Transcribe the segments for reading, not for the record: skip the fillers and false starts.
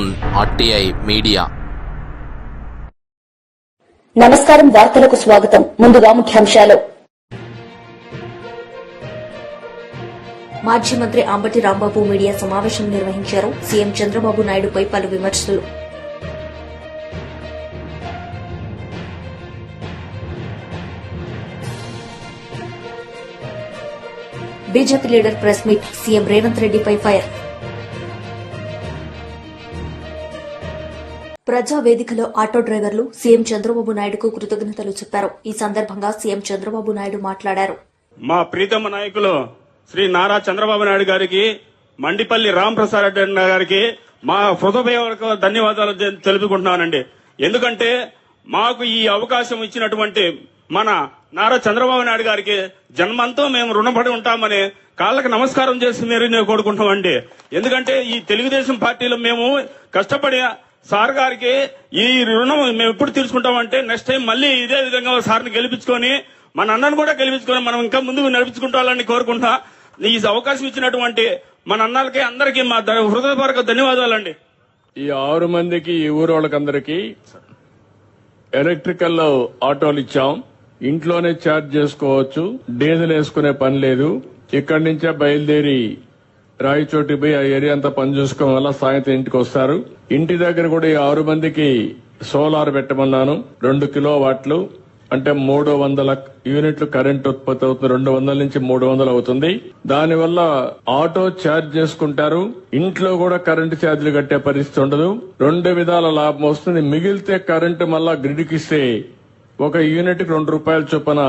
Cartoon RTI media. నమస్కారం, వార్తలకు స్వాగతం. ముందుగా ముఖ్యాంశాలు. మాజీ మంత్రి అంబటి రాంబాబు మీడియా సమావేశం నిర్వహించారు. సీఎం చంద్రబాబు నాయుడుపై పలు విమర్శలు. BJP leader press meet, CM Revanth రెడ్డిపై ఫైర్. ప్రజా వేదికలో ఆటో డ్రైవర్లు సీఎం చంద్రబాబు నాయుడుకు కృతజ్ఞతలు చెప్పారు. ఈ సందర్భంగా సీఎం చంద్రబాబు నాయుడు మాట్లాడారు. మా ప్రీతమ నాయకులు శ్రీ నారా చంద్రబాబు నాయుడు గారికి, మండిపల్లి రాంప్రసాద్ రెడ్డి గారికి మా హృదయపూర్వక ధన్యవాదాలు తెలుపుకుంటున్నానండి. ఎందుకంటే మాకు ఈ అవకాశం ఇచ్చినటువంటి మన నారా చంద్రబాబు నాయుడు గారికి జన్మంతో మేము రుణపడి ఉంటామని కాళ్ళకి నమస్కారం చేసి నేను కోరుకుంటామండి. ఎందుకంటే ఈ తెలుగుదేశం పార్టీలో మేము కష్టపడి సార్ గారికి ఈ రుణం మేము ఎప్పుడు తీసుకుంటామంటే నెక్స్ట్ టైం మళ్ళీ ఇదే విధంగా సార్ని గెలిపించుకొని మన అన్నను కూడా గెలిపించుకొని మనం ఇంకా ముందుకు నడిపించుకుంటామని కోరుకుంటా. ఈ అవకాశం ఇచ్చినటువంటి మన అన్నలకి అందరికీ మా హృదయపూర్వక ధన్యవాదాలండి. ఈ 6 మందికి ఈ ఊరు వాళ్ళకందరికీ ఎలక్ట్రికల్ ఆటోలు ఇచ్చాం. ఇంట్లోనే ఛార్జ్ చేసుకోవచ్చు, డీజిల్ వేసుకునే పని లేదు. ఇక్కడి నుంచే బయలుదేరి రాయచోటి పోయి ఆ ఏరియా అంతా పని చూసుకోవడం వల్ల సాయంత్రం ఇంటికి వస్తారు. ఇంటి దగ్గర కూడా ఈ 6 మందికి సోలార్ పెట్టమన్నాను. 2 కిలోవాట్లు అంటే 300 యూనిట్లు కరెంట్ ఉత్పత్తి అవుతుంది. 200 నుంచి 300 అవుతుంది. దానివల్ల ఆటో ఛార్జ్ చేసుకుంటారు. ఇంట్లో కూడా కరెంటు ఛార్జీలు కట్టే పరిస్థితి ఉండదు. 2 విధాల లాభం వస్తుంది. మిగిలితే కరెంటు మళ్ళా గ్రిడ్కి ఇస్తే 1 యూనిట్ కి 2 రూపాయల చొప్పున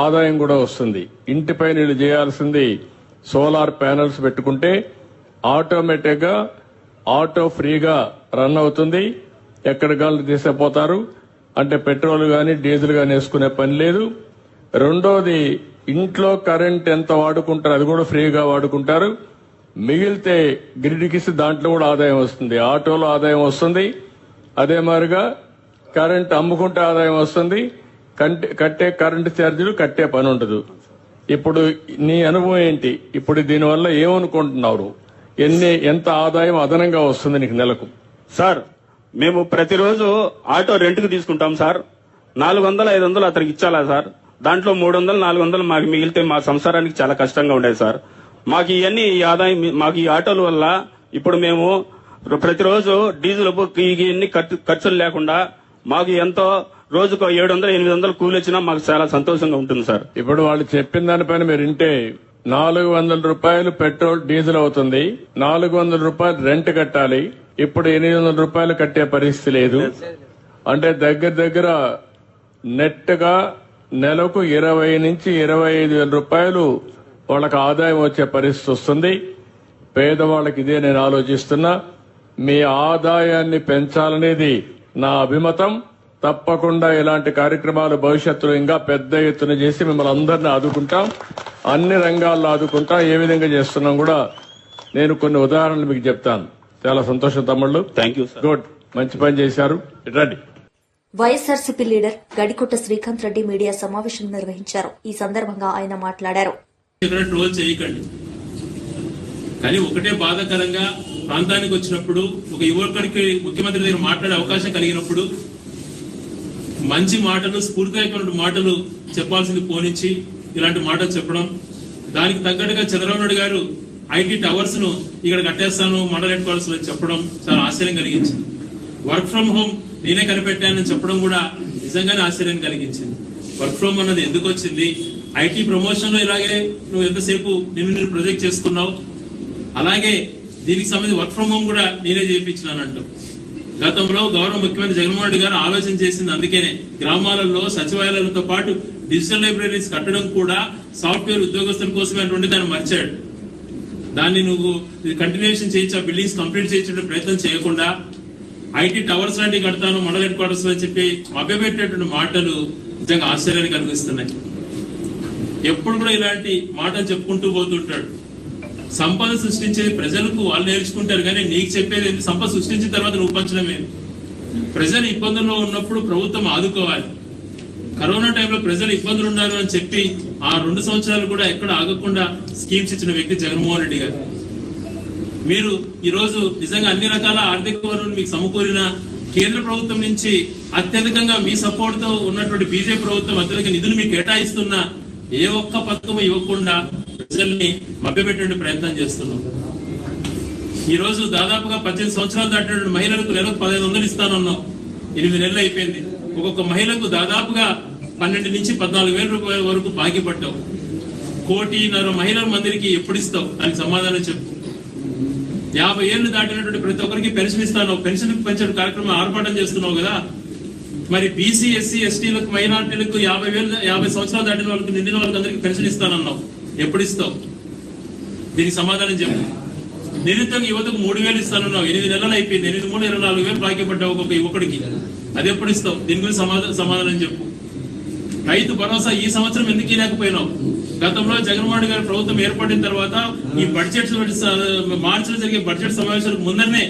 ఆదాయం కూడా వస్తుంది. ఇంటిపై నీళ్లు చేయాల్సింది సోలార్ ప్యానెల్స్ పెట్టుకుంటే ఆటోమేటిక్ గా ఆటో ఫ్రీగా రన్ అవుతుంది. ఎక్కడ గాలి తీసుకుపోతారు అంటే పెట్రోల్ గాని డీజిల్ గాని వేసుకునే పని లేదు. రెండోది, ఇంట్లో కరెంట్ ఎంత వాడుకుంటారు అది కూడా ఫ్రీగా వాడుకుంటారు. మిగిలితే గ్రిడ్కి దాంట్లో కూడా ఆదాయం వస్తుంది. ఆటోలో ఆదాయం వస్తుంది. అదే మాదిరిగా కరెంట్ అమ్ముకుంటే ఆదాయం వస్తుంది. కట్టే కరెంటు ఛార్జీలు కట్టే పని ఉండదు. ఇప్పుడు నీ అనుభవం ఏంటి? ఇప్పుడు దీనివల్ల ఏమనుకుంటున్నారు? ఎంత ఆదాయం అదనంగా వస్తుంది నీకు నెలకు? సార్, మేము ప్రతిరోజు ఆటో రెంట్కి తీసుకుంటాం సార్. 400-500 అతనికి ఇచ్చాలా సార్? దాంట్లో 300-400 మాకు మిగిలితే మా సంసారానికి చాలా కష్టంగా ఉండేది సార్. మాకు ఇవన్నీ ఈ ఆదాయం మాకు ఈ ఆటోల వల్ల ఇప్పుడు మేము ప్రతిరోజు డీజిల్ ఇవన్నీ ఖర్చులు లేకుండా మాకు ఎంతో రోజుకు 700-800 కూలి వచ్చినా మాకు చాలా సంతోషంగా ఉంటుంది సార్. ఇప్పుడు వాళ్ళు చెప్పిన దానిపైన మీరు వింటే 400 రూపాయలు పెట్రోల్ డీజిల్ అవుతుంది. 400 రూపాయలు రెంట్ కట్టాలి. ఇప్పుడు 800 రూపాయలు కట్టే పరిస్థితి లేదు. అంటే దగ్గర నెట్ గా నెలకు 20 నుంచి 25 వేల రూపాయలు వాళ్ళకి ఆదాయం వచ్చే పరిస్థితి వస్తుంది. పేదవాళ్ళకి ఇదే నేను ఆలోచిస్తున్నా. మీ ఆదాయాన్ని పెంచాలనేది నా అభిమతం. తప్పకుండా ఇలాంటి కార్యక్రమాలు భవిష్యత్తులో ఇంకా పెద్ద ఎత్తున చేసి మిమ్మల్ని అందరినీ ఆదుకుంటాం. అన్ని రంగాల్లో ఆదుకుంటాం. ఏ విధంగా చేస్తున్నాం కూడా నేను కొన్ని ఉదాహరణలు మీకు చెప్తాను. చాలా సంతోషం తమ్ముళ్ళు. Thank you sir. గుడ్, మంచి పని చేశారు. రండి. వైఎస్ఆర్సీపీ లీడర్ గడికోట శ్రీకాంత్ రెడ్డి మీడియా సమావేశం నిర్వహించారు. ఈ సందర్భంగా ఆయన మాట్లాడారు. ట్రోల్ చేయకండి, కానీ ఒకటే బాధాకరంగా ప్రాంతానికి వచ్చినప్పుడు ఒక యువకుడికి ముఖ్యమంత్రి దగ్గర మాట్లాడే అవకాశం కలిగినప్పుడు మంచి మాటలు, స్ఫూర్తిదాయకమైన మాటలు చెప్పాల్సింది పోనిచ్చి ఇలాంటి మాటలు చెప్పడం, దానికి తగ్గట్టుగా చంద్రబాబు నాయుడు గారు ఐటీ టవర్స్ ను ఇక్కడ కట్టేస్తాను మండల హెడ్ క్వార్టర్స్ లో చెప్పడం చాలా ఆశ్చర్యం కలిగించింది. వర్క్ ఫ్రం హోమ్ నేనే కనిపెట్టానని చెప్పడం కూడా నిజంగానే ఆశ్చర్యం కలిగించింది. వర్క్ ఫ్రం హోమ్ అన్నది ఎందుకు వచ్చింది? ఐటీ ప్రమోషన్ లో ఇలాగే నువ్వు ఎంతసేపు నిన్ను ప్రొజెక్ట్ చేసుకున్నావు, అలాగే దీనికి సంబంధించి వర్క్ ఫ్రం హోమ్ కూడా నేనే చేయించినానంటూ గతంలో గౌరవ ముఖ్యమంత్రి జగన్మోహన్ రెడ్డి గారు ఆలోచన చేసింది. అందుకనే గ్రామాలలో సచివాలయాలతో పాటు డిజిటల్ లైబ్రరీస్ కట్టడం కూడా సాఫ్ట్వేర్ ఉద్యోగస్తుల కోసమే అటువంటి దాన్ని మర్చాడు. దాన్ని నువ్వు కంటిన్యూషన్ చేయించి ఆ బిల్డింగ్స్ కంప్లీట్ చేయించే ప్రయత్నం చేయకుండా ఐటీ టవర్స్ లాంటివి కడతాను మండల హెడ్ క్వార్టర్స్ అని చెప్పి మభ్యపెట్టేటువంటి మాటలు నిజంగా ఆశ్చర్యాన్ని కలిగిస్తున్నాయి. ఎప్పుడు కూడా ఇలాంటి మాటలు చెప్పుకుంటూ పోతుంటాడు. సంపద సృష్టించేది ప్రజలకు వాళ్ళు నేర్చుకుంటారు, కానీ నీకు చెప్పేది సంపద సృష్టించిన తర్వాత నువ్వు పంచడమే. ప్రజలు ఇబ్బందుల్లో ఉన్నప్పుడు ప్రభుత్వం ఆదుకోవాలి. కరోనా టైంలో ప్రజలు ఇబ్బందులు ఉన్నారు అని చెప్పి ఆ 2 సంవత్సరాలు కూడా ఎక్కడ ఆగకుండా స్కీమ్స్ ఇచ్చిన వ్యక్తి జగన్మోహన్ రెడ్డి గారు. మీరు ఈ రోజు నిజంగా అన్ని రకాల ఆర్థిక వనరులు మీకు సమకూరిన కేంద్ర ప్రభుత్వం నుంచి అత్యధికంగా మీ సపోర్ట్ తో ఉన్నటువంటి బీజేపీ ప్రభుత్వం అత్యధిక నిధులు మీకు కేటాయిస్తున్న ఏ ఒక్క పథకం ఇవ్వకుండా ప్రజల్ని మభ్యపెట్టే ప్రయత్నం చేస్తున్నాం. ఈ రోజు దాదాపుగా 18 సంవత్సరాలు దాటినటువంటి మహిళలకు నెలకు 1500 ఇస్తానన్నాం. 8 నెలలు అయిపోయింది. ఒక్కొక్క మహిళకు దాదాపుగా 12 నుంచి 14,000 రూపాయల వరకు బాకీ పట్టావు. 1,50,00,000 మహిళల మందిరికి ఎప్పుడు ఇస్తావు? దానికి సమాధానం చెప్పు. 50 ఏళ్లు దాటినటువంటి ప్రతి ఒక్కరికి పెన్షన్ ఇస్తాను. పెన్షన్ పెంచడం కార్యక్రమం ఆర్పాటం చేస్తున్నావు కదా. మరి బీసీ, ఎస్సీ, ఎస్టీలకు, మైనార్టీలకు 50 సంవత్సరాలు దాటిన వాళ్ళకి నిండిన వాళ్ళకి అందరికి పెన్షన్ ఇస్తానన్నావు. ఎప్పుడు ఇస్తావు? దీనికి సమాధానం చెప్పు. నిరుద్యోగ యువతకు 3,000 ఇస్తానన్నావు. 8 నెలలు అయిపోయింది. 8, 3, 24,000 బాకీ పడ్డావు ఒక్కొక్క యువకుడికి. అది ఎప్పుడు ఇస్తావు? దీని గురించి సమాధానం చెప్పు. రైతు భరోసా ఈ సంవత్సరం ఎందుకు లేకపోయినావు? గతంలో జగన్మోహన్ గారి ప్రభుత్వం ఏర్పడిన తర్వాత ఈ బడ్జెట్ మార్చిలో జరిగే బడ్జెట్ సమావేశాలకు ముందరనే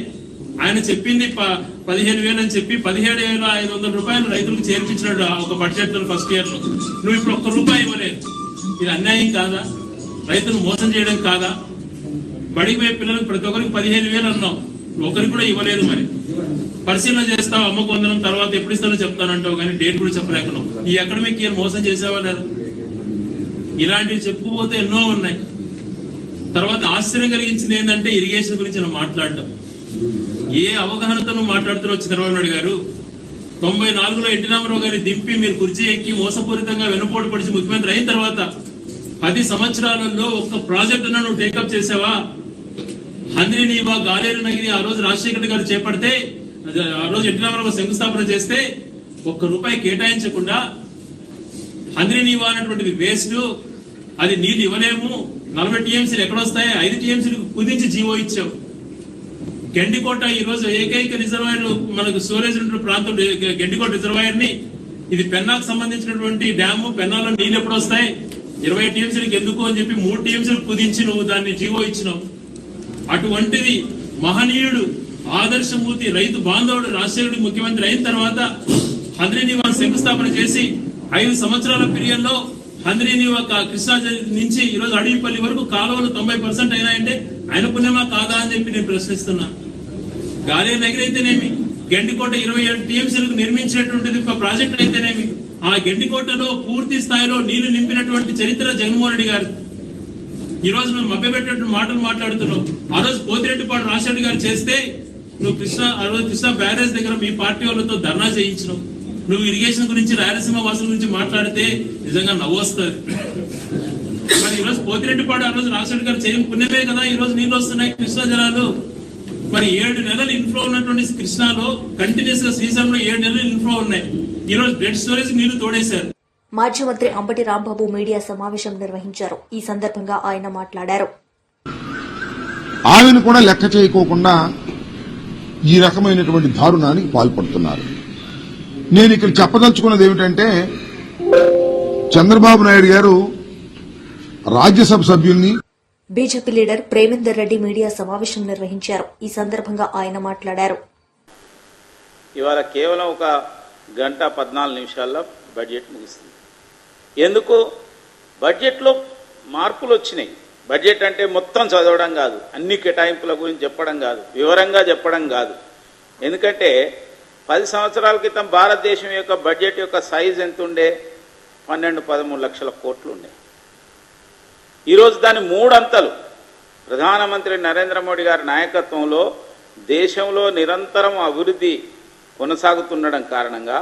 ఆయన చెప్పింది 15,000 అని చెప్పి 17,500 రూపాయలు రైతులకు చేర్పించినాడు ఒక బడ్జెట్ ఫస్ట్ ఇయర్ లో. నువ్వు ఇప్పుడు ₹1 ఇవ్వలేదు. ఇది అన్యాయం కాదా? రైతులు మోసం చేయడం కాదా? బడికి పోయే పిల్లలకు ప్రతి ఒక్కరికి 15,000 అన్నావు. ఒకరికి కూడా ఇవ్వలేదు. మరి పరిశీలన చేస్తావు. అమ్మకు వందనం తర్వాత ఎప్పుడు ఇస్తానో చెప్తానంటావు, కానీ డేట్ కూడా చెప్పలేకున్నావు. ఈ అకాడమిక్ ఇయర్ మోసం చేసావా లేదా? ఇలాంటివి చెప్పుకోపోతే ఎన్నో ఉన్నాయి. తర్వాత ఆశ్చర్యం కలిగించింది ఏంటంటే ఇరిగేషన్ గురించి నువ్వు మాట్లాడటం. ఏ అవగాహనతో నువ్వు మాట్లాడుతున్నావు చంద్రబాబు నాయుడు గారు? 94లో ఎన్టీ రామారావు గారిని దింపి మీరు కుర్చీ ఎక్కి మోసపూరితంగా వెనుపోటు పడిచి ముఖ్యమంత్రి అయిన తర్వాత 10 సంవత్సరాలలో ఒక్క ప్రాజెక్ట్ నువ్వు టేకప్ చేసావా? హంద్రీనీవా, గాలేరు నగిరి ఆ రోజు రాజశేఖర గారు చేపడితే, ఆ రోజు ఎన్టీ రామారావు శంకుస్థాపన చేస్తే ₹1 కేటాయించకుండా హంద్రీనీవా అనేటువంటిది వేస్ట్, అది నీళ్ళు ఇవ్వలేము, 40 టీఎంసీలు ఎక్కడొస్తాయి, 5 టీఎంసీలు కుదించి జీవో ఇచ్చావు. గెండికోట ఈ రోజు ఏకైక రిజర్వాయర్ మనకు స్టోరేజ్ ఉన్న ప్రాంతం గెండికోట రిజర్వాయర్ ని, ఇది పెన్నాకు సంబంధించినటువంటి డ్యాము. పెన్నాలో నీళ్ళు ఎప్పుడు వస్తాయి? 20 టీఎంసీలకు ఎందుకు అని చెప్పి 3 టీఎంసీలు కుదించి నువ్వు దాన్ని జీవో ఇచ్చినావు. అటువంటిది మహనీయుడు, ఆదర్శమూర్తి, రైతు బాంధవుడు రాజశేఖరుడు ముఖ్యమంత్రి అయిన తర్వాత హంద్రీనీవా శంకుస్థాపన చేసి 5 సంవత్సరాల పీరియడ్ లో హంద్రీనీవా కృష్ణా నుంచి ఈ రోజు అడవిపల్లి వరకు కాలువలు 90% అయినాయంటే ఆయన పుణ్యమా కాదా అని చెప్పి నేను ప్రశ్నిస్తున్నా. గాలేరు నగిరి అయితేనేమి, గెండికోట 27 టీఎంసీలకు నిర్మించినటువంటిది ప్రాజెక్ట్ అయితేనేమి, ఆ గెండికోటలో పూర్తి స్థాయిలో నీళ్లు నింపినటువంటి చరిత్ర జగన్మోహన్ రెడ్డి గారు. ఈ రోజు నువ్వు మభ్యపెట్టినటువంటి మాటలు మాట్లాడుతున్నావు. ఆ రోజు పోతిరెడ్డిపాడు రాజశేఖర్ గారు చేస్తే నువ్వు కృష్ణా బ్యారేజ్ దగ్గర మీ పార్టీ వాళ్ళతో ధర్నా చేయించినావు. నువ్వు ఇరిగేషన్ గురించి, రాయలసీమ వాసుల గురించి మాట్లాడితే నిజంగా నవ్వు వస్తుంది. మరి ఈ రోజు పోతిరెడ్డిపాడు ఆ రోజు రాజశేఖర్ గారు చేయడం పుణ్యమే కదా ఈ రోజు నీళ్ళు వస్తున్నాయి కృష్ణా జలాలు. మరి 7 నెలలు ఇన్ఫ్లో ఉన్నటువంటి కృష్ణాలో కంటిన్యూస్ గా శ్రీశైలంలో 7 నెలలు ఇన్ఫ్లో ఉన్నాయి. ఈ రోజు డెడ్ స్టోరేజ్ నీళ్లు తోడేశారు. మాజీ మంత్రి అంబటి రాంబాబు మీడియా సమావేశం నిర్వహించారు. ఈ సందర్భంగా ఆయన మాట్లాడారు. ఆమెను కూడా లెక్క చేయకోకుండా ఈ రకమైనటువంటి దారుణానికి పాల్పడుతున్నారు. నేను ఇక్కడ చెప్పదలుచుకున్నది ఏమిటంటే, చంద్రబాబు నాయుడు గారు రాజ్యసభ సభ్యుల్ని, BJP leader Premender Reddy media సమావేశం నిర్వహించారు. ఈ సందర్భంగా ఆయన మాట్లాడారు. ఇవాళ కేవలం 1 గంట 14 నిమిషాల్లో బడ్జెట్ ముగిస్తుంది. ఎందుకు? బడ్జెట్లో మార్పులు వచ్చినాయి. బడ్జెట్ అంటే మొత్తం చదవడం కాదు, అన్ని కేటాయింపుల గురించి చెప్పడం కాదు, వివరంగా చెప్పడం కాదు. ఎందుకంటే 10 సంవత్సరాల క్రితం భారతదేశం యొక్క బడ్జెట్ యొక్క సైజ్ ఎంత ఉండే? 12-13 లక్షల కోట్లు ఉండే. ఈరోజు దాని 3 అంతలు ప్రధానమంత్రి నరేంద్ర మోడీ గారి నాయకత్వంలో దేశంలో నిరంతరం అభివృద్ధి కొనసాగుతుండడం కారణంగా,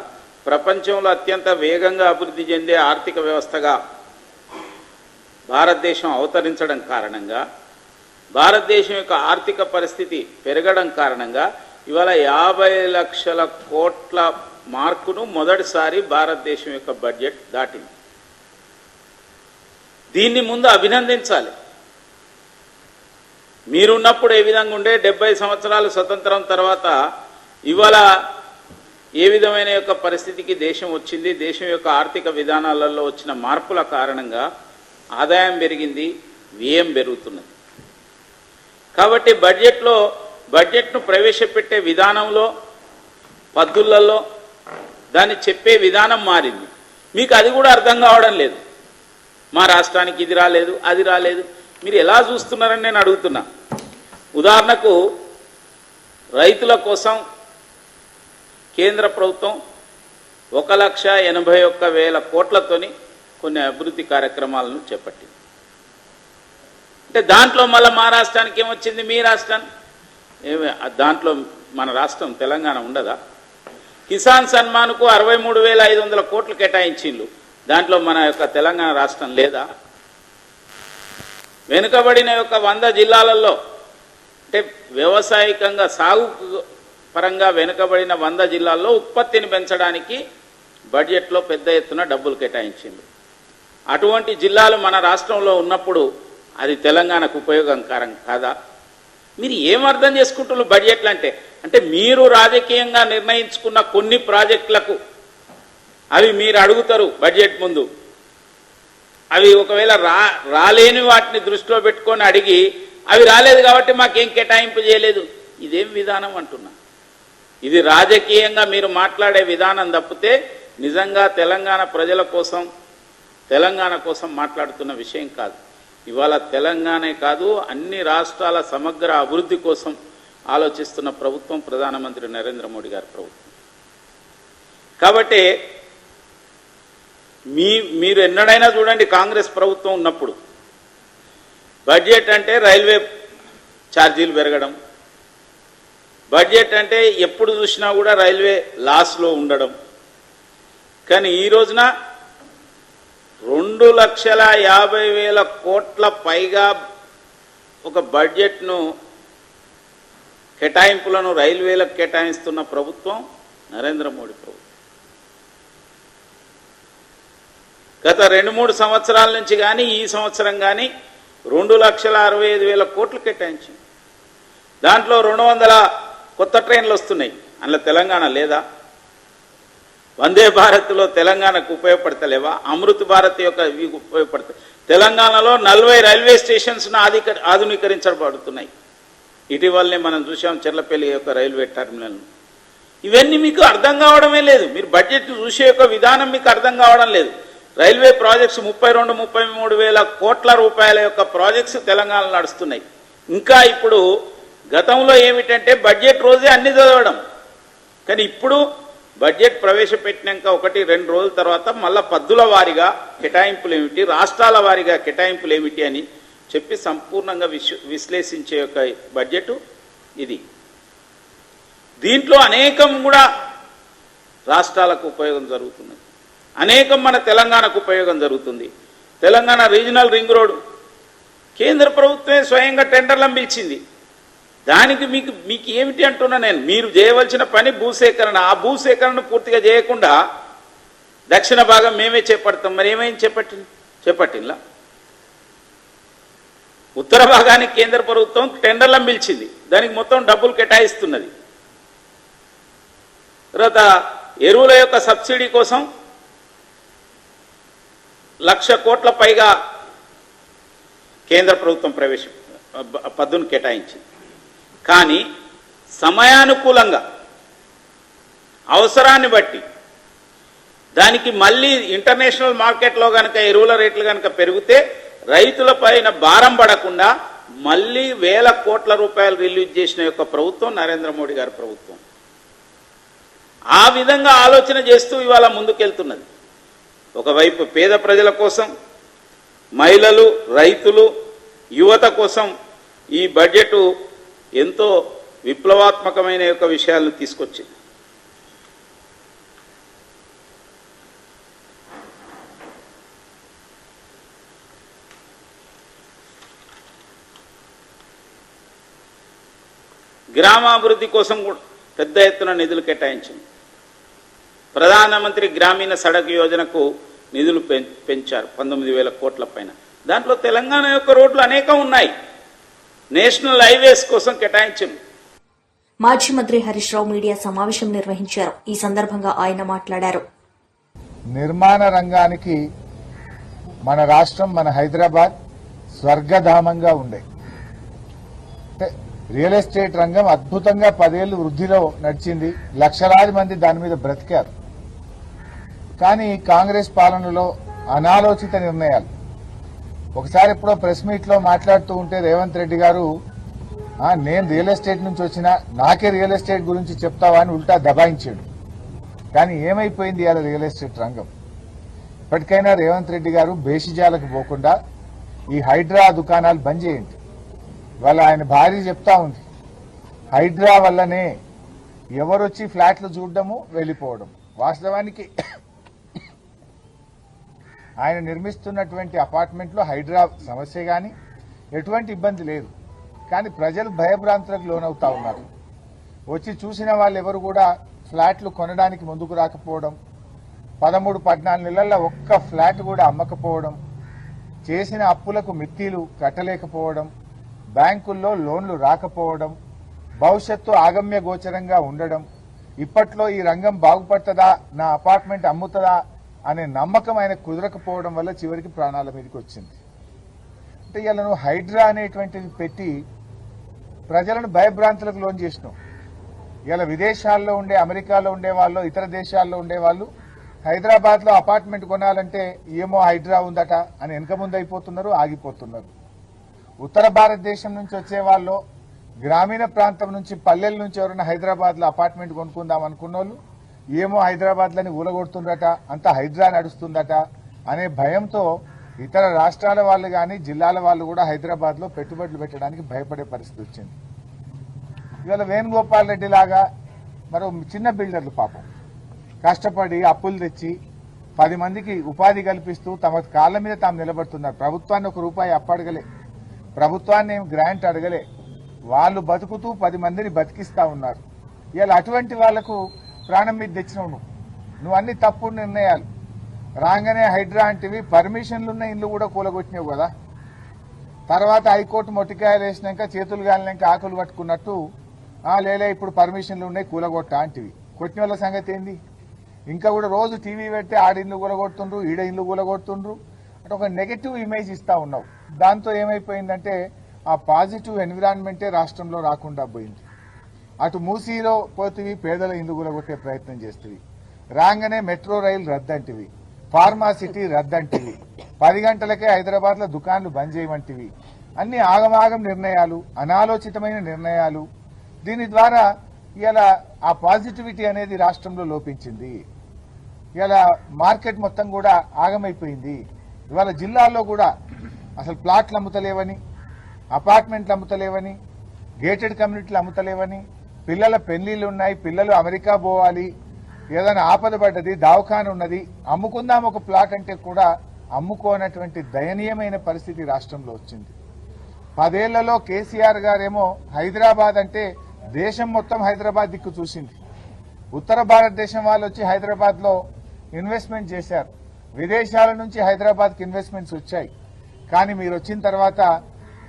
ప్రపంచంలో అత్యంత వేగంగా అభివృద్ధి చెందే ఆర్థిక వ్యవస్థగా భారతదేశం అవతరించడం కారణంగా, భారతదేశం యొక్క ఆర్థిక పరిస్థితి పెరగడం కారణంగా ఇవాళ 50 లక్షల కోట్ల మార్కును మొదటిసారి భారతదేశం యొక్క బడ్జెట్ దాటింది. దీన్ని ముందు అభినందించాలి. మీరున్నప్పుడు ఏ విధంగా ఉండే, 70 సంవత్సరాలు స్వతంత్రం తర్వాత ఇవాళ ఏ విధమైన యొక్క పరిస్థితికి దేశం వచ్చింది, దేశం యొక్క ఆర్థిక విధానాలలో వచ్చిన మార్పుల కారణంగా ఆదాయం పెరిగింది, వ్యయం పెరుగుతున్నది. కాబట్టి బడ్జెట్ను ప్రవేశపెట్టే విధానంలో, పద్ధతులలో దాన్ని చెప్పే విధానం మారింది. మీకు అది కూడా అర్థం కావడం లేదు. మా రాష్ట్రానికి ఇది రాలేదు, అది రాలేదు, మీరు ఎలా చూస్తున్నారని నేను అడుగుతున్నా. ఉదాహరణకు రైతుల కోసం కేంద్ర ప్రభుత్వం 1,81,000 కోట్లతోని కొన్ని అభివృద్ధి కార్యక్రమాలను చేపట్టింది. అంటే దాంట్లో మళ్ళీ మా రాష్ట్రానికి ఏమొచ్చింది? మీ రాష్ట్రానికి దాంట్లో మన రాష్ట్రం తెలంగాణ ఉండదా? కిసాన్ సన్మాన్కు 63,500 కోట్లు కేటాయించిండ్రు. దాంట్లో మన యొక్క తెలంగాణ రాష్ట్రం లేదా? వెనుకబడిన యొక్క 100 జిల్లాలలో అంటే వ్యవసాయకంగా సాగు పరంగా వెనుకబడిన 100 జిల్లాల్లో ఉత్పత్తిని పెంచడానికి బడ్జెట్లో పెద్ద ఎత్తున డబ్బులు కేటాయించింది. అటువంటి జిల్లాలు మన రాష్ట్రంలో ఉన్నప్పుడు అది తెలంగాణకు ఉపయోగకరం కాదా? మీరు ఏం అర్థం చేసుకుంటున్నారు బడ్జెట్లు అంటే మీరు రాజకీయంగా నిర్ణయించుకున్న కొన్ని ప్రాజెక్టులకు అవి మీరు అడుగుతారు బడ్జెట్ ముందు. అవి ఒకవేళ రాలేని వాటిని దృష్టిలో పెట్టుకొని అడిగి అవి రాలేదు కాబట్టి మాకేం కేటాయింపు చేయలేదు. ఇదేం విధానం అంటున్నా? ఇది రాజకీయంగా మీరు మాట్లాడే విధానం తప్పితే నిజంగా తెలంగాణ ప్రజల కోసం తెలంగాణ కోసం మాట్లాడుతున్న విషయం కాదు. ఇవాళ తెలంగాణే కాదు అన్ని రాష్ట్రాల సమగ్ర అభివృద్ధి కోసం ఆలోచిస్తున్న ప్రభుత్వం ప్రధానమంత్రి నరేంద్ర మోడీ గారి ప్రభుత్వం. కాబట్టి మీరు ఎన్నడైనా చూడండి, కాంగ్రెస్ ప్రభుత్వం ఉన్నప్పుడు బడ్జెట్ అంటే రైల్వే ఛార్జీలు పెరగడం, బడ్జెట్ అంటే ఎప్పుడు చూసినా కూడా రైల్వే లాస్లో ఉండడం. కానీ ఈ రోజున 2,50,000 కోట్ల పైగా ఒక బడ్జెట్ను కేటాయింపులను రైల్వేలకు కేటాయిస్తున్న ప్రభుత్వం నరేంద్ర మోడీ ప్రభుత్వం. గత 2-3 సంవత్సరాల నుంచి కానీ ఈ సంవత్సరం కానీ 2,65,000 కోట్లు కేటాయించింది. దాంట్లో 200 కొత్త ట్రైన్లు వస్తున్నాయి. అందులో తెలంగాణ లేదా? వందే భారత్లో తెలంగాణకు ఉపయోగపడతలేవా? అమృత్ భారత్ యొక్క ఉపయోగపడతాయి. తెలంగాణలో 40 రైల్వే స్టేషన్స్ను ఆధునీకరించబడుతున్నాయి. ఇటీవలనే మనం చూసాం చెర్లపల్లి యొక్క రైల్వే టెర్మినల్ను. ఇవన్నీ మీకు అర్థం కావడమే లేదు. మీరు బడ్జెట్ చూసే యొక్క విధానం మీకు అర్థం కావడం లేదు. రైల్వే ప్రాజెక్ట్స్ 32-33 వేల కోట్ల రూపాయల యొక్క ప్రాజెక్ట్స్ తెలంగాణలో నడుస్తున్నాయి. ఇంకా ఇప్పుడు గతంలో ఏమిటంటే బడ్జెట్ రోజే అన్ని చదవడం, కానీ ఇప్పుడు బడ్జెట్ ప్రవేశపెట్టినాక 1-2 రోజుల తర్వాత మళ్ళా పద్దుల వారీగా కేటాయింపులు ఏమిటి, రాష్ట్రాల వారీగా కేటాయింపులు ఏమిటి అని చెప్పి సంపూర్ణంగా విశ్లేషించే యొక్క బడ్జెట్ ఇది. దీంట్లో అనేకం కూడా రాష్ట్రాలకు ఉపయోగం జరుగుతున్నది, అనేకం మన తెలంగాణకు ఉపయోగం జరుగుతుంది. తెలంగాణ రీజనల్ రింగ్ రోడ్ కేంద్ర ప్రభుత్వమే స్వయంగా టెండర్లను పిలిచింది. దానికి మీకు ఏమిటి అంటున్నా నేను? మీరు చేయవలసిన పని భూసేకరణ. ఆ భూసేకరణ పూర్తిగా చేయకుండా దక్షిణ భాగం మేమే చేపడతాం. మరి ఏమైంది? చేపట్టిందా? ఉత్తర భాగానికి కేంద్ర ప్రభుత్వం టెండర్లను పిలిచింది, దానికి మొత్తం డబ్బులు కేటాయిస్తున్నది. తర్వాత ఎరువుల యొక్క సబ్సిడీ కోసం 1,00,000 కోట్ల పైగా కేంద్ర ప్రభుత్వం పద్దును కేటాయించింది. కానీ సమయానుకూలంగా అవసరాన్ని బట్టి దానికి మళ్ళీ ఇంటర్నేషనల్ మార్కెట్లో కనుక ఎరువుల రేట్లు కనుక పెరిగితే రైతుల పైన భారం పడకుండా మళ్ళీ 1,000 కోట్ల రూపాయలు రిలీజ్ చేసిన యొక్క ప్రభుత్వం నరేంద్ర మోడీ గారి ప్రభుత్వం. ఆ విధంగా ఆలోచన చేస్తూ ఇవాళ ముందుకెళ్తున్నది. ఒకవైపు పేద ప్రజల కోసం, మహిళలు, రైతులు, యువత కోసం ఈ బడ్జెట్ ఎంతో విప్లవాత్మకమైన యొక్క విషయాలను తీసుకొచ్చింది. గ్రామాభివృద్ధి కోసం కూడా పెద్ద ఎత్తున నిధులు కేటాయించింది. ప్రధానమంత్రి గ్రామీణ సడక్ యోజనకు నిధులు పెంచారు 19,000 కోట్ల పైన. దాంట్లో తెలంగాణ యొక్క రోడ్లు అనేకం ఉన్నాయి. నేషనల్ హైవేస్ కోసం కేటాయించింది. మాజీ మంత్రి హరీష్ రావు మీడియా సమావేశం నిర్వహించారు. ఈ సందర్భంగా ఆయన మాట్లాడారు. నిర్మాణ రంగానికి మన రాష్ట్రం, మన హైదరాబాద్ స్వర్గధామంగా ఉండే. రియల్ ఎస్టేట్ రంగం అద్భుతంగా 10 ఏళ్లు వృద్ధిలో నడిచింది. లక్షలాది మంది దాని మీద బ్రతికారు. కానీ కాంగ్రెస్ పాలనలో అనాలోచిత నిర్ణయాలు. ఒకసారి ఎప్పుడో ప్రెస్ మీట్ లో మాట్లాడుతూ ఉంటే రేవంత్ రెడ్డి గారు నేను రియల్ ఎస్టేట్ నుంచి వచ్చినా నాకే రియల్ ఎస్టేట్ గురించి చెప్తావా అని ఉల్టా దబాయించాడు. కానీ ఏమైపోయింది ఇవాళ రియల్ ఎస్టేట్ రంగం? ఇప్పటికైనా రేవంత్ రెడ్డి గారు బేషిజాలకు పోకుండా ఈ హైడ్రా దుకాణాలు బంద్ చేయండి. వాళ్ళ ఆయన భార్య చెప్తా ఉంది, హైడ్రా వల్లనే ఎవరొచ్చి ఫ్లాట్లు చూడడము వెళ్ళిపోవడం. వాస్తవానికి ఆయన నిర్మిస్తున్నటువంటి అపార్ట్మెంట్లో హైడ్రా సమస్య కానీ ఎటువంటి ఇబ్బంది లేదు. కానీ ప్రజలు భయభ్రాంతులకు లోనవుతా ఉన్నారు. వచ్చి చూసిన వాళ్ళు ఎవరు కూడా ఫ్లాట్లు కొనడానికి ముందుకు రాకపోవడం, 13-14 నెలల్లో ఒక్క ఫ్లాట్ కూడా అమ్మకపోవడం, చేసిన అప్పులకు మిత్తిలు కట్టలేకపోవడం, బ్యాంకుల్లో లోన్లు రాకపోవడం, భవిష్యత్తు ఆగమ్య గోచరంగా ఉండడం, ఇప్పట్లో ఈ రంగం బాగుపడుతుందా, నా అపార్ట్మెంట్ అమ్ముతుందా అనే నమ్మకం ఆయన కుదరకపోవడం వల్ల చివరికి ప్రాణాల మీదకి వచ్చింది. అంటే ఇలా నువ్వు హైడ్రా అనేటువంటిది పెట్టి ప్రజలను భయభ్రాంతులకు లోన్ చేసినావు. ఇలా విదేశాల్లో ఉండే, అమెరికాలో ఉండే వాళ్ళు, ఇతర దేశాల్లో ఉండే వాళ్ళు హైదరాబాద్లో అపార్ట్మెంట్ కొనాలంటే ఏమో హైడ్రా ఉందట అని వెనక ముందు అయిపోతున్నారు, ఆగిపోతున్నారు. ఉత్తర భారతదేశం నుంచి వచ్చే వాళ్ళు, గ్రామీణ ప్రాంతం నుంచి, పల్లెల నుంచి ఎవరైనా హైదరాబాద్లో అపార్ట్మెంట్ కొనుక్కుందాం అనుకున్న వాళ్ళు ఏమో హైదరాబాద్లని ఊలగొడుతుందట, అంతా హైడ్రా నడుస్తుందట అనే భయంతో ఇతర రాష్ట్రాల వాళ్ళు కానీ జిల్లాల వాళ్ళు కూడా హైదరాబాద్లో పెట్టుబడులు పెట్టడానికి భయపడే పరిస్థితి వచ్చింది. ఇవాళ వేణుగోపాల్ రెడ్డి లాగా మరో చిన్న బిల్డర్లు పాపం కష్టపడి అప్పులు తెచ్చి 10 మందికి ఉపాధి కల్పిస్తూ తమ కాళ్ళ మీద తాము నిలబడుతున్నారు. ప్రభుత్వాన్ని ₹1 అప్పడగలే, ప్రభుత్వాన్ని ఏం గ్రాంట్ అడగలే, వాళ్ళు బతుకుతూ 10 మందిని బతికిస్తా ఉన్నారు. ఇవాళ అటువంటి వాళ్లకు ప్రాణం మీద తెచ్చినావు నువ్వు అన్ని తప్పుడు నిర్ణయాలు. రాగానే హైడ్రా అంటివి, పర్మిషన్లున్న ఇల్లు కూడా కూలగొట్టినావు కదా. తర్వాత హైకోర్టు మొట్టికాయలు వేసినాక, చేతులు గాలినాక ఆకులు పట్టుకున్నట్టు లేలే ఇప్పుడు పర్మిషన్లు ఉన్నాయి కూలగొట్ట అంటివి. కొట్టిన వాళ్ళ సంగతి ఏంది? ఇంకా కూడా రోజు టీవీ పెడితే ఆడిల్లు కూలగొడుతుండ్రు, ఈడ ఇల్లు కూలగొడుతుండ్రు అంటే ఒక నెగటివ్ ఇమేజ్ ఇస్తా ఉన్నావు. దాంతో ఏమైపోయిందంటే ఆ పాజిటివ్ ఎన్విరాన్మెంటే రాష్ట్రంలో రాకుండా పోయింది. అటు మూసీలో పోతివి, పేదల ఇల్లు కూలగొట్టే ప్రయత్నం చేస్తుంది. రాగానే మెట్రో రైలు రద్దంటివి, ఫార్మా సిటీ రద్దంటివి, 10 గంటలకే హైదరాబాద్ లో దుకాన్లు బంద్ చేయమంటివి. అన్ని ఆగమాగం నిర్ణయాలు, అనాలోచితమైన నిర్ణయాలు. దీని ద్వారా ఇలా ఆ పాజిటివిటీ అనేది రాష్ట్రంలో లోపించింది. ఇలా మార్కెట్ మొత్తం కూడా ఆగమైపోయింది. ఇవాళ జిల్లాల్లో కూడా అసలు ప్లాట్లు అమ్ముతలేవని, అపార్ట్మెంట్లు అమ్ముతలేవని, గేటెడ్ కమ్యూనిటీలు అమ్ముతలేవని, పిల్లల పెళ్లిళ్ళు ఉన్నాయి, పిల్లలు అమెరికా పోవాలి, ఏదైనా ఆపద పడ్డది, దవాఖాన ఉన్నది, అమ్ముకుందాం ఒక ప్లాట్ అంటే కూడా అమ్ముకోనటువంటి దయనీయమైన పరిస్థితి రాష్ట్రంలో వచ్చింది. 10 ఏళ్లలో కేసీఆర్ గారేమో హైదరాబాద్ అంటే దేశం మొత్తం హైదరాబాద్ దిక్కు చూసింది. ఉత్తర భారతదేశం వాళ్ళు వచ్చి హైదరాబాద్ లో ఇన్వెస్ట్మెంట్ చేశారు. విదేశాల నుంచి హైదరాబాద్ కి ఇన్వెస్ట్మెంట్స్ వచ్చాయి. కానీ మీరు వచ్చిన తర్వాత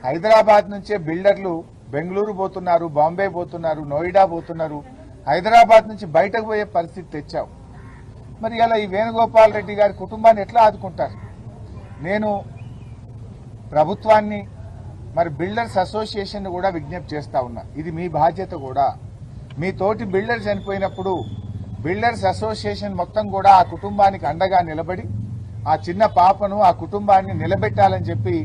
హైదరాబాద్ నుంచే బిల్డర్లు బెంగళూరు పోతున్నారు, బాంబే పోతున్నారు, నోయిడా పోతున్నారు. హైదరాబాద్ నుంచి బయటకు పోయే పరిస్థితి తెచ్చావు. మరి ఇలా ఈ వేణుగోపాల్ రెడ్డి గారి కుటుంబాన్ని ఎట్లా ఆదుకుంటారు? నేను ప్రభుత్వాన్ని, మరి బిల్డర్స్ అసోసియేషన్ కూడా విజ్ఞప్తి చేస్తా ఉన్నా, ఇది మీ బాధ్యత కూడా. మీ తోటి బిల్డర్ చనిపోయినప్పుడు బిల్డర్స్ అసోసియేషన్ మొత్తం కూడా ఆ కుటుంబానికి అండగా నిలబడి ఆ చిన్న పాపను, ఆ కుటుంబాన్ని నిలబెట్టాలని చెప్పి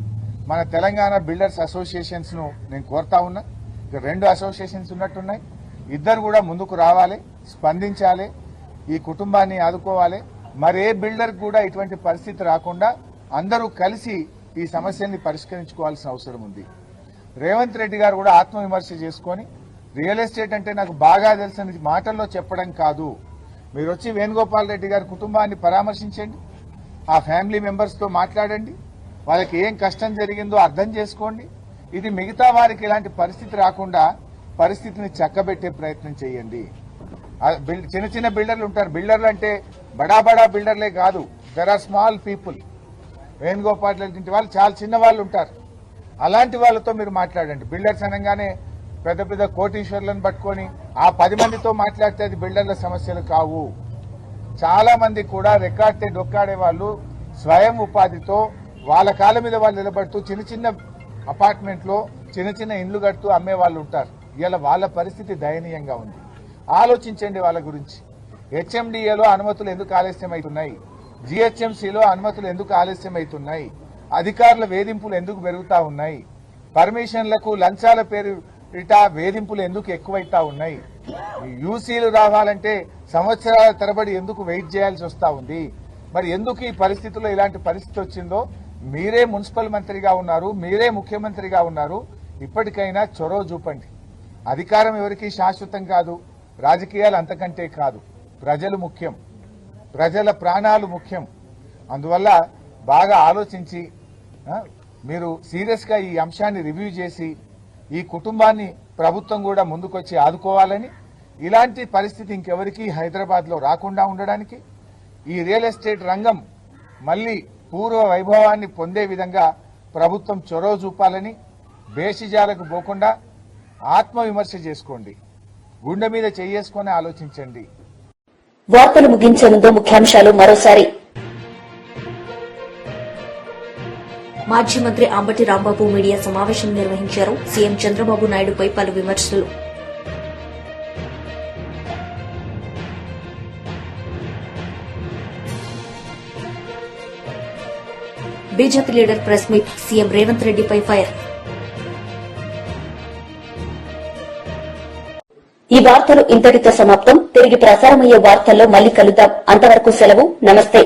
మన తెలంగాణ బిల్డర్స్ అసోసియేషన్స్ ను నేను కోరుతా ఉన్నా. ఇక 2 అసోసియేషన్స్ ఉన్నట్టున్నాయి, ఇద్దరు కూడా ముందుకు రావాలి, స్పందించాలి, ఈ కుటుంబాన్ని ఆదుకోవాలి. మరే బిల్డర్ కూడా ఇటువంటి పరిస్థితి రాకుండా అందరూ కలిసి ఈ సమస్యని పరిష్కరించుకోవాల్సిన అవసరం ఉంది. రేవంత్ రెడ్డి గారు కూడా ఆత్మవిమర్శ చేసుకొని, రియల్ ఎస్టేట్ అంటే నాకు బాగా తెలిసిన మాటల్లో చెప్పడం కాదు, మీరు వచ్చి వేణుగోపాల్ రెడ్డి గారి కుటుంబాన్ని పరామర్శించండి, ఆ ఫ్యామిలీ మెంబర్స్ తో మాట్లాడండి, వాళ్ళకి ఏం కష్టం జరిగిందో అర్థం చేసుకోండి. ఇది మిగతా వారికి ఇలాంటి పరిస్థితి రాకుండా పరిస్థితిని చక్కబెట్టే ప్రయత్నం చేయండి. చిన్న చిన్న బిల్డర్లు ఉంటారు, బిల్డర్లు అంటే బడా బడా బిల్డర్లే కాదు, there are small people. Venugopal Reddy వాళ్ళు చాలా చిన్న వాళ్ళు ఉంటారు, అలాంటి వాళ్ళతో మీరు మాట్లాడండి. బిల్డర్స్ అనగానే పెద్ద పెద్ద కోటీశ్వర్లను పట్టుకొని ఆ 10 మందితో మాట్లాడితే అది బిల్డర్ల సమస్యలు కావు. చాలా మంది కూడా రెక్కాడితే డొక్కాడే వాళ్ళు స్వయం ఉపాధితో వాళ్ళ కాళ్ళ మీద వాళ్ళు నిలబడుతూ చిన్న చిన్న అపార్ట్మెంట్ లో చిన్న చిన్న ఇండ్లు కడుతూ అమ్మే వాళ్ళు ఉంటారు. ఇలా వాళ్ళ పరిస్థితి దయనీయంగా ఉంది. ఆలోచించండి వాళ్ళ గురించి. హెచ్ఎండిఏలో అనుమతులు ఎందుకు ఆలస్యమవుతున్నాయి? జీహెచ్ఎంసీలో అనుమతులు ఎందుకు ఆలస్యమవుతున్నాయి? అధికారుల వేధింపులు ఎందుకు పెరుగుతా ఉన్నాయి? పర్మిషన్లకు లంచాల పేరు ఇటా వేధింపులు ఎందుకు ఎక్కువైతా ఉన్నాయి? యూసీలు రావాలంటే సంవత్సరాల తరబడి ఎందుకు వెయిట్ చేయాల్సి వస్తా ఉంది? మరి ఎందుకు ఈ పరిస్థితుల్లో ఇలాంటి పరిస్థితి వచ్చిందో? మీరే మున్సిపల్ మంత్రిగా ఉన్నారు, మీరే ముఖ్యమంత్రిగా ఉన్నారు, ఇప్పటికైనా చొరవ చూపండి. అధికారం ఎవరికి శాశ్వతం కాదు, రాజకీయాలు అంతకంటే కాదు. ప్రజలు ముఖ్యం, ప్రజల ప్రాణాలు ముఖ్యం. అందువల్ల బాగా ఆలోచించి మీరు సీరియస్ గా ఈ అంశాన్ని రివ్యూ చేసి ఈ కుటుంబాన్ని ప్రభుత్వం కూడా ముందుకొచ్చి ఆదుకోవాలని, ఇలాంటి పరిస్థితి ఇంకెవరికి హైదరాబాద్ లో రాకుండా ఉండడానికి, ఈ రియల్ ఎస్టేట్ రంగం మళ్లీ పూర్వ వైభవాన్ని పొందే విధంగా ప్రభుత్వం చొరవ చూపాలని, బేషిజాలకు పోకుండా ఆత్మవిమర్శ చేసుకోండి, గుండె మీద చేసుకొని ఆలోచించండి. వార్తలు ముగించే ముందు ముఖ్యాంశాలు మరోసారి. మాజీ మంత్రి అంబటి రాంబాబు మీడియా సమావేశం నిర్వహించారు. సీఎం చంద్రబాబు నాయుడుపై పలు విమర్శలు. BJP leader press meet, CM Revanth రెడ్డిపై ఫైర్. ఈ వార్తలు ఇంతటితో సమాప్తం. తిరిగి ప్రసారమయ్యే వార్తల్లో మళ్లీ కలుద్దాం. అంతవరకు సెలవు. నమస్తే.